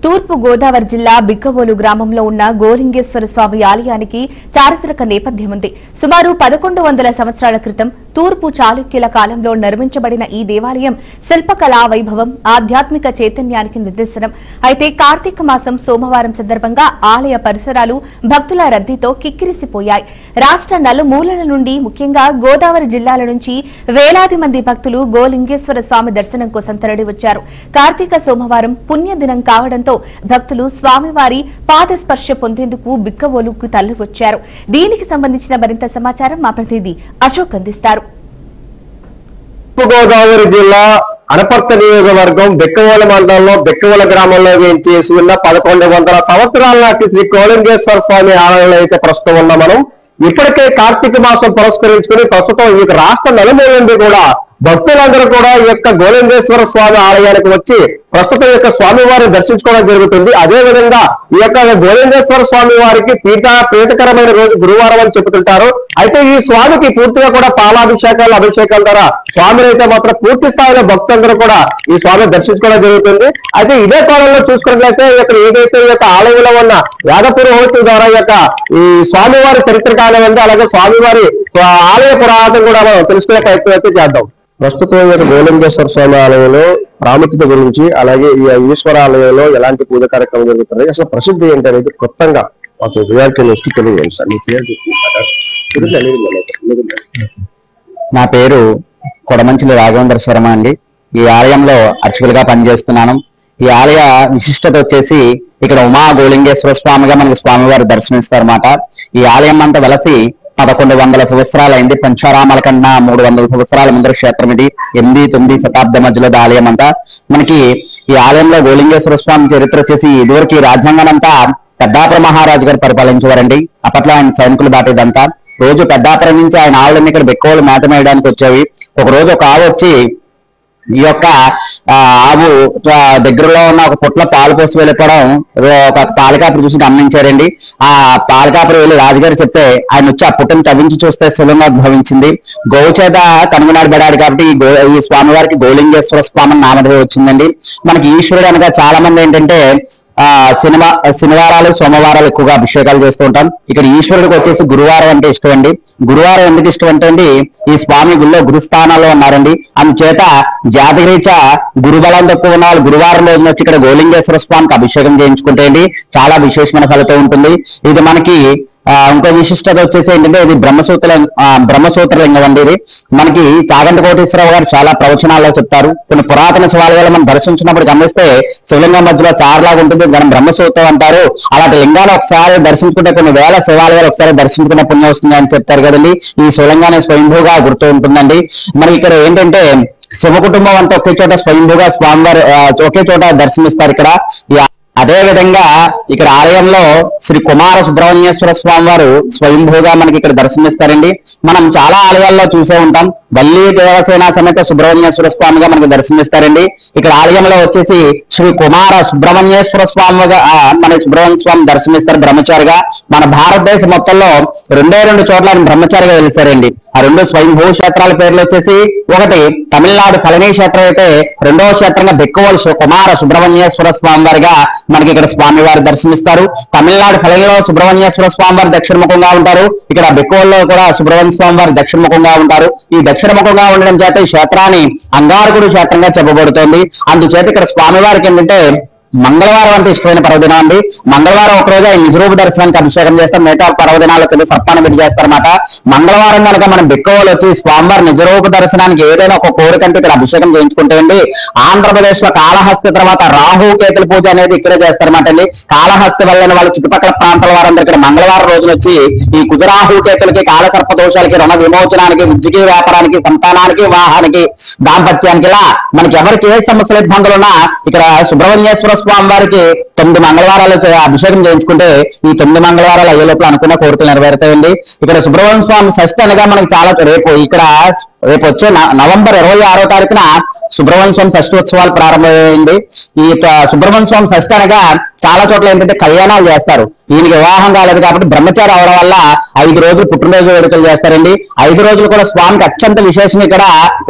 తూర్పు గోదావరి జిల్లా బిక్కవోలు గ్రామంలో ఉన్న గోలింగేశ్వర స్వామి ఆలయానికి చారిత్రక నేపథ్యం ఉంది. సుమారు 1100 సంవత్సరాల క్రితం తూర్పు చాళుక్యుల కాలంలో నిర్మించబడిన ఈ దేవాలయం శిల్పకళా వైభవం, ఆధ్యాత్మిక చైతన్యానికి నిదర్శనం. అయితే కార్తీక మాసం సోమవారం సందర్భంగా ఆలయ పరిసరాలు భక్తుల రద్దీతో కిక్కిరిసిపోయాయి. రాష్ట్ర నలుమూలల నుండి, ముఖ్యంగా గోదావరి జిల్లాల నుంచి వేలాది మంది భక్తులు గోలింగేశ్వర స్వామి దర్శనం కోసం తరలి వచ్చారు. కార్తీక సోమవారం పుణ్యదినం కావడంతో భక్తులు స్వామివారి పాదస్పర్శ పొందేందుకు బిక్కవోలుకు తరలివచ్చారు. దీనికి సంబంధించిన మరింత సమాచారం మా ప్రతినిధి అశోక్ అందిస్తారు. గోదావరి జిల్లా అనపర్తి నియోజకవర్గం బిక్కవోలు మండలంలో బిక్కవోలు గ్రామంలో వేయించేసి ఉన్న 1100 సంవత్సరాల నాటి శ్రీ గోలింగేశ్వర స్వామి ఆలయంలో అయితే ప్రస్తుతం ఉన్న మనం ఇప్పటికే కార్తీక మాసం పురస్కరించుకుని ప్రస్తుతం ఈ రాష్ట్ర నలుమూల నుండి కూడా భక్తులందరూ కూడా ఈ యొక్క గోలింగేశ్వర స్వామి ఆలయానికి వచ్చి ప్రస్తుతం యొక్క స్వామివారిని దర్శించుకోవడం జరుగుతుంది. అదేవిధంగా ఈ యొక్క గోలింగేశ్వర స్వామి వారికి పీఠకరమైన రోజు గురువారం అని చెబుతుంటారు. అయితే ఈ స్వామికి పూర్తిగా కూడా పాలాభిషేకాల అభిషేకాల ద్వారా స్వామిని అయితే మాత్రం పూర్తి స్థాయిలో భక్తులందరూ కూడా ఈ స్వామిని దర్శించుకోవడం జరుగుతుంది. అయితే ఇదే కాలంలో చూసుకున్నట్లయితే ఇక్కడ ఏదైతే ఈ యొక్క ఆలయంలో ఉన్న యాగపురోహితుల ద్వారా ఈ స్వామివారి చరిత్ర కానివ్వండి, అలాగే స్వామివారి ఆలయ పురాణం కూడా మనం తెలుసుకునే ప్రయత్నం అయితే చేద్దాం. ప్రస్తుతం గోలింగేశ్వర స్వామి ఆలయంలో ప్రాముఖ్యత గురించి, అలాగే ఈ ఈశ్వర ఆలయంలో ఎలాంటి పూజ కార్యక్రమం జరుగుతుంది, అసలు ప్రసిద్ధి ఏంటనేది కొత్తగా మాకు విద్యార్థులకి తెలియజేయండి సార్. మీ పేరు? నా పేరు కొడమంచిలి రాఘవేంద్ర శర్మ అండి. ఈ ఆలయంలో అర్చకులుగా పనిచేస్తున్నాను. ఈ ఆలయ విశిష్టత వచ్చేసి ఇక్కడ ఉమా గోలింగేశ్వర స్వామిగా మనకి స్వామివారు దర్శనమిస్తారన్నమాట. ఈ ఆలయం అంతా వెలసి 1100 సంవత్సరాలైంది. పంచారామాల కన్నా 300 సంవత్సరాల ముందర క్షేత్రం ఇది. 8-9 శతాబ్దం మధ్యలో ఆలయం అంతా మనకి. ఈ ఆలయంలో గోలింగేశ్వర స్వామి చరిత్ర వచ్చేసి ఇదివరకు ఈ రాజ్యాంగానంతా పెద్దాపుర మహారాజు గారు పరిపాలించేవారండి. అప్పట్లో ఆయన సైనికులు బాటేదంతా. రోజు పెద్దాపురం నుంచి ఆయన ఆవులన్నీ ఇక్కడ బెక్కవోలు మేత మేయడానికి వచ్చేవి. ఒక రోజు ఒక ఆవు వచ్చి ఈ యొక్క ఆవు దగ్గరలో ఉన్న ఒక పుట్ల పాలు పోసి వెళ్ళిపోవడం ఒక పాలకాపురి చూసి గమనించారండి. ఆ పాలకాపురి వెళ్ళి రాజుగారు చెప్తే ఆయన వచ్చి ఆ పుట్టను తవ్వించి చూస్తే సులంగోద్భవించింది. గోవు చేత కనుగొనబడాడు కాబట్టి ఈ స్వామివారికి గోలింగేశ్వర స్వామి నామధేయం వచ్చిందండి. మనకి ఈశ్వరుడు అనగా చాలా మంది ఏంటంటే శనివారాలు సోమవారాలు ఎక్కువగా అభిషేకాలు చేస్తూ ఉంటాం. ఇక్కడ ఈశ్వరుడికి వచ్చేసి గురువారం అంటే ఇష్టం అండి. గురువారం ఎందుకు ఇష్టం అంటే అండి, ఈ స్వామి గుళ్ళో గురుస్థానాల్లో ఉన్నారండి. అందుచేత జాతకరీత్యా గురుబలం తక్కువ ఉన్న వాళ్ళు గురువారం రోజున వచ్చి ఇక్కడ గోలింగేశ్వర స్వామికి అభిషేకం చేయించుకుంటే అండి చాలా విశేషమైన ఫలితం ఉంటుంది. ఇది మనకి ఇంకో విశిష్టత వచ్చేసి ఏంటంటే ఇది బ్రహ్మసూత్ర లింగం అండి. ఇది మనకి చాగంటి కోటేశ్వరరావు గారు చాలా ప్రవచనాల్లో చెప్తారు. కొన్ని పురాతన శివాలయాలు మనం దర్శించినప్పుడు గమనిస్తే శివలింగం మధ్యలో చారులాగా ఉంటుంది, దాన్ని బ్రహ్మసూత్రం అంటారు. అలాంటి లింగాన్ని ఒకసారి దర్శించుకుంటే కొన్ని వేల శివాలయాలు ఒకసారి దర్శించుకున్న పుణ్యం వస్తుంది అని చెప్తారు కదండి. ఈ శివలింగాన్ని స్వయంభూగా గుర్తు ఉంటుందండి. మనకి ఇక్కడ ఏంటంటే శివ కుటుంబం అంతా ఒకే చోట స్వయంభూగా స్వామివారు ఒకే చోట దర్శనమిస్తారు ఇక్కడ. అదే విధంగా ఇక్కడ ఆలయంలో శ్రీ కుమార సుబ్రహ్మణ్యేశ్వర స్వామి వారు స్వయంభూగా మనకి ఇక్కడ దర్శనమిస్తారండి. మనం చాలా ఆలయాల్లో చూసే ఉంటాం. వల్లి దేవసేన సమేత సుబ్రహ్మణ్యేశ్వర స్వామిగా మనకి దర్శనమిస్తారండి. ఇక్కడ ఆలయంలో వచ్చేసి శ్రీ కుమార సుబ్రహ్మణ్యేశ్వర స్వామిగా మన సుబ్రహ్మణ్య స్వామి దర్శనమిస్తారు బ్రహ్మచారిగా. మన భారతదేశం మొత్తంలో 2 చోట్ల ఆయన బ్రహ్మచారిగా వెలిసారండి. ఆ 2 స్వయంభూ క్షేత్రాల పేర్లు వచ్చేసి ఒకటి తమిళనాడు పళని క్షేత్రం అయితే, రెండవ క్షేత్రంగా బిక్కవోలు కుమార సుబ్రహ్మణ్యేశ్వర స్వామి వారిగా మనకి ఇక్కడ స్వామివారు దర్శనమిస్తారు. తమిళనాడు పళనిలో సుబ్రహ్మణ్యేశ్వర స్వామి వారు దక్షిణముఖంగా ఉంటారు. ఇక్కడ బిక్కవోల్లో కూడా సుబ్రహ్మణ్య స్వామి వారు దక్షిణముఖంగా ఉంటారు. ఈ దక్షిణముఖంగా ఉండడం చేత ఈ క్షేత్రాన్ని అంగారకుడు క్షేత్రంగా చెప్పబడుతోంది. అందుచేత ఇక్కడ స్వామివారికి ఏంటంటే మంగళవారం అంటే ఇష్టమైన పర్వదినం అండి. మంగళవారం ఒకరోజు ఆయన నిజరూప దర్శనానికి అభిషేకం చేస్తారు. మిగతా పర్వదినాలు కింద సర్పాన్ని పెట్టి చేస్తారన్నమాట. మంగళవారం కనుక మనం బిక్కవోలు వచ్చి స్వామివారి నిజరూప దర్శనానికి ఏదైనా ఒక కోరికంటే ఇక్కడ అభిషేకం చేయించుకుంటే అండి. ఆంధ్రప్రదేశ్ లో కాళహస్తి తర్వాత రాహు కేతుల పూజ అనేది ఇక్కడే చేస్తారన్నమాట అండి. కాళహస్తి వెళ్ళిన వాళ్ళు చుట్టుపక్కల ప్రాంతాల వారందరూ ఇక్కడ మంగళవారం రోజున వచ్చి ఈ కుజరాహు కేతులకి, కాలసర్ప దోషాలకి, రుణ విమోచనానికి, విద్యకి, వ్యాపారానికి, సంతానానికి, వివాహానికి, దాంపత్యానికి, ఇలా మనకి ఎవరికి ఏ సమస్యలు ఇబ్బందులు ఉన్నా ఇక్కడ సుబ్రహ్మణ్యేశ్వర స్వామి వారికి 9 మంగళవారాలు అభిషేకం చేయించుకుంటే ఈ 9 మంగళవారాలు అయ్యే లోపల అనుకున్న కోరికలు నెరవేరుతాయండి. ఇక్కడ సుబ్రహ్మణ్య స్వామి షష్ఠి అనగా మనకి చాలా రేపు ఇక్కడ రేపు వచ్చే నవంబర్ 26వ తారీఖున సుబ్రహ్మణ్య స్వామి షష్ఠి ఉత్సవాలు ప్రారంభమైంది. ఈ సుబ్రహ్మణ్య స్వామి షష్ఠి అనగా చాలా చోట్ల ఏంటంటే కళ్యాణాలు చేస్తారు. ఈయనకి వివాహం కాలేదు కాబట్టి బ్రహ్మచారి అవడం వల్ల 5 రోజులు పుట్టినరోజు వేడుకలు చేస్తారండి. 5 రోజులు కూడా స్వామికి అత్యంత విశేషం ఇక్కడ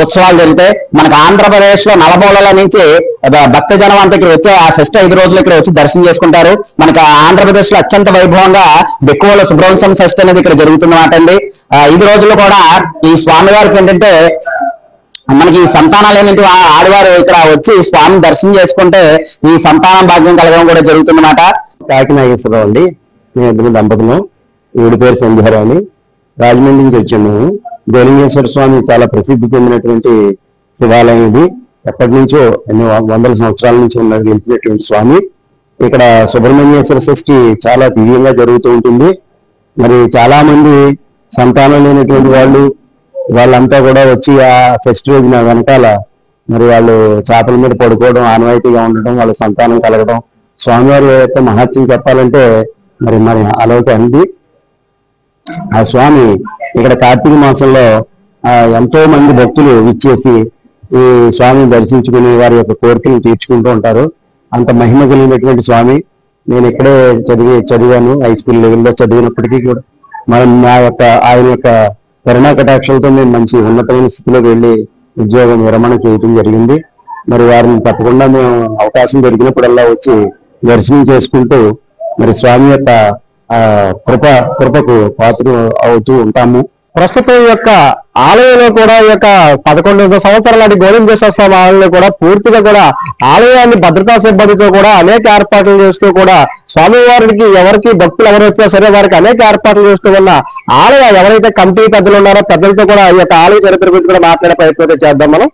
ఉత్సవాలు జరుగుతాయి. మనకు ఆంధ్రప్రదేశ్ లో నలమూలల నుంచి భక్త జనం అంతా ఇక్కడ వచ్చి ఆ షష్ఠి 5 రోజులు ఇక్కడ వచ్చి దర్శనం చేసుకుంటారు. మనకు ఆంధ్రప్రదేశ్ లో అత్యంత వైభవంగా బెక్కువలో సుబ్రహ్మణ్య స్వామి షష్ఠి అనేది ఇక్కడ జరుగుతుందన్నమాట అండి. 5 రోజులు కూడా ఈ స్వామివారికి ఏంటంటే మనకి సంతానాలు ఏంటంటే ఆడవారు ఇక్కడ వచ్చి స్వామి దర్శనం చేసుకుంటే ఈ సంతానం భాగ్యం కలగడం కూడా జరుగుతుందన్నమాట. కాకినాగేశ్వరరావు అండి, మేము ఇద్దరు దంపతులు. ఈవిడ పేరు సంధ్యారావు అని. రాజమండ్రి నుంచి వచ్చాము. గోలింగేశ్వర స్వామి చాలా ప్రసిద్ధి చెందినటువంటి శివాలయం ఇది. ఎప్పటి నుంచో ఎన్నో వందల సంవత్సరాల నుంచి నిలిచినటువంటి స్వామి. ఇక్కడ సుబ్రహ్మణ్యేశ్వర షష్ఠి చాలా దివ్యంగా జరుగుతూ ఉంటుంది. మరి చాలా మంది సంతానం లేనటువంటి వాళ్ళంతా కూడా వచ్చి ఆ షష్ఠి రోజున వెనకాల మరి వాళ్ళు చేపల మీద పడుకోవడం ఆనవాయితీగా ఉండడం, వాళ్ళ సంతానం కలగడం, స్వామివారి యొక్క మహత్యం చెప్పాలంటే మరి అలౌకి అంది. ఆ స్వామి ఇక్కడ కార్తీక మాసంలో ఎంతో మంది భక్తులు విచ్చేసి ఈ స్వామిని దర్శించుకుని వారి యొక్క కోరికలను తీర్చుకుంటూ ఉంటారు. అంత మహిమ కలిగినటువంటి స్వామి. నేను ఇక్కడే చదివాను, హై స్కూల్ లెవెల్లో చదివినప్పటికీ కూడా ఆయన యొక్క కరుణా కటాక్షలతో మేము మంచి ఉన్నతమైన స్థితిలోకి వెళ్ళి ఉద్యోగం విరమణ చేయటం జరిగింది. మరి వారిని తప్పకుండా మేము అవకాశం దొరికినప్పుడల్లా వచ్చి దర్శనం చేసుకుంటూ మరి స్వామి యొక్క కృపకు పాత్ర అవుతూ ఉంటాము. ప్రస్తుతం ఈ యొక్క ఆలయంలో కూడా ఈ యొక్క 11 సంవత్సరాల నాటి గోలింగేశ్వర స్వామి ఆలయంలో కూడా పూర్తిగా కూడా ఆలయాన్ని భద్రతా సిబ్బందితో కూడా అనేక ఏర్పాట్లు చేస్తూ కూడా స్వామివారికి ఎవరికి భక్తులు ఎవరు వచ్చినా సరే వారికి అనేక ఏర్పాట్లు చేస్తూ ఉన్న ఆలయ ఎవరైతే కమిటీ పెద్దలు ఉన్నారో పెద్దలతో కూడా ఈ యొక్క ఆలయ చరిత్ర గురించి కూడా మాట్లాడే ప్రయత్నం చేద్దాం మనం.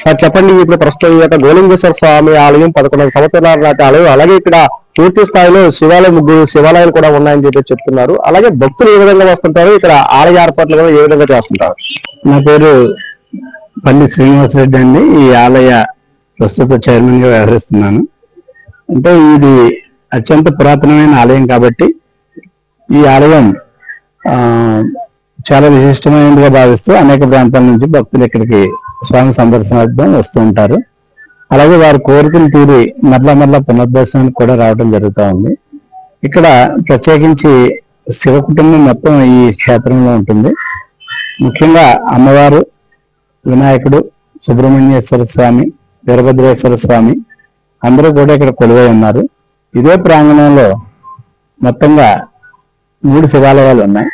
సార్ చెప్పండి, ఇప్పుడు ప్రస్తుతం ఈ యొక్క గోలింగేశ్వర స్వామి ఆలయం 11 సంవత్సరాల నాటి ఆలయం, అలాగే ఇక్కడ పూర్తి స్థాయిలో శివాలయాలు కూడా ఉన్నాయని చెప్పి చెప్తున్నారు. అలాగే భక్తులు ఏ విధంగా వస్తుంటారు, ఇక్కడ ఆలయ ఏర్పాట్లు కూడా ఏ విధంగా చేస్తుంటారు? నా పేరు పల్లి శ్రీనివాసరెడ్డి అండి. ఈ ఆలయ ప్రస్తుత చైర్మన్ గా వ్యవహరిస్తున్నాను. అంటే ఇది అత్యంత పురాతనమైన ఆలయం కాబట్టి ఈ ఆలయం చాలా విశిష్టమైనదిగా భావిస్తూ అనేక ప్రాంతాల నుంచి భక్తులు ఇక్కడికి స్వామి సందర్శనార్థం వస్తూ ఉంటారు. అలాగే వారి కోరికలు తీరి మరలా పునర్దర్శనానికి కూడా రావడం జరుగుతూ ఉంది. ఇక్కడ ప్రత్యేకించి శివ కుటుంబం మొత్తం ఈ క్షేత్రంలో ఉంటుంది. ముఖ్యంగా అమ్మవారు, వినాయకుడు, సుబ్రహ్మణ్యేశ్వర స్వామి, వీరభద్రేశ్వర స్వామి అందరూ కూడా ఇక్కడ కొలువై ఉన్నారు. ఇదే ప్రాంగణంలో మొత్తంగా 3 శివాలయాలు ఉన్నాయి.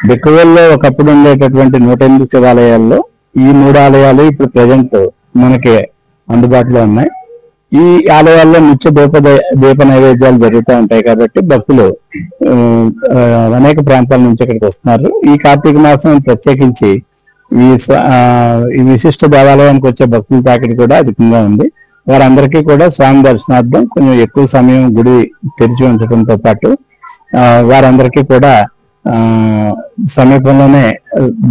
బిక్కవోల్లో ఒకప్పుడు ఉండేటటువంటి 108 శివాలయాల్లో ఈ 3 ఆలయాలు ఇప్పుడు ప్రజెంట్ మనకి అందుబాటులో ఉన్నాయి. ఈ ఆలయాల్లో నిత్య దీప నైవేద్యాలు జరుగుతూ ఉంటాయి కాబట్టి భక్తులు అనేక ప్రాంతాల నుంచి ఇక్కడికి వస్తున్నారు. ఈ కార్తీక మాసం ప్రత్యేకించి ఈ విశిష్ట దేవాలయానికి వచ్చే భక్తుల తాకిడి కూడా అధికంగా ఉంది. వారందరికీ కూడా స్వామి దర్శనార్థం కొంచెం ఎక్కువ సమయం గుడి తెరిచి ఉంచడంతో పాటు వారందరికీ కూడా సమీపంలోనే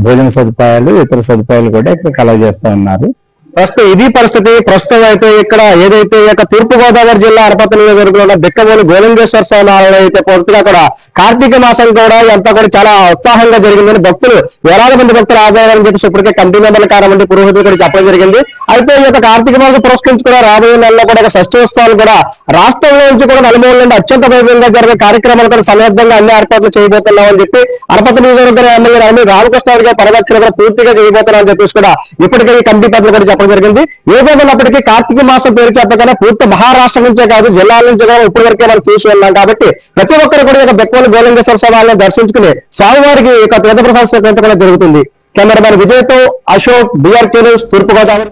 భోజన సదుపాయాలు, ఇతర సదుపాయాలు కూడా ఇక్కడ కలగజేస్తూ ఉన్నారు. ప్రస్తుతం ఇది పరిస్థితి. ప్రస్తుతం అయితే ఇక్కడ ఏదైతే తూర్పు గోదావరి జిల్లా అనపర్తి నియోజకవర్గంలో ఉన్న బిక్కవోలు గోలింగేశ్వర స్వామి ఆలయం అయితే పూర్తిగా కూడా కార్తీక మాసం కూడా అంతా కూడా చాలా ఉత్సాహంగా జరిగిందని భక్తులు వేలాది మంది భక్తులు ఆదాయాలని చెప్పి ఇప్పటికే కమిటీ మెంబర్ల కారణమండి పురోహితులు కూడా చెప్పడం జరిగింది. అయితే ఈ యొక్క కార్తీక మాసం పురస్కరించుకున్న రాబోయే నెలలో కూడా షష్ఠోత్సవాలు కూడా రాష్ట్రంలో నుంచి కూడా నలుమూల నుండి అత్యంత వైభవంగా జరిగే కార్యక్రమాలు కూడా సమర్థంగా అన్ని ఏర్పాట్లు చేయబోతున్నామని చెప్పి అనపర్తి నియోజకవర్గ ఎమ్మెల్యే రామకృష్ణారెడ్డి గారి పర్యవేక్షణ కూడా పూర్తిగా చేయబోతున్నామని చెప్పేసి కూడా ఇప్పటికే ఈ కమిటీ పెద్దలు కూడా జరిగింది. ఏదేమైనప్పటికీ కార్తీక మాసం పేరు చెప్పగానే పూర్తి మహారాష్ట్ర నుంచే కాదు జిల్లాల నుంచి కూడా ఇప్పటి వరకే మనం చూసి ఉన్నాం కాబట్టి ప్రతి ఒక్కరు కూడా బెక్కవోలు గోలింగేశ్వర స్వామిని దర్శించుకుని స్వామివారికి తీర్థ ప్రసాద స్వీకరించడం జరుగుతుంది. కెమెరామెన్ విజయ్తో అశోక్, BRK న్యూస్, తూర్పు గోదావరి.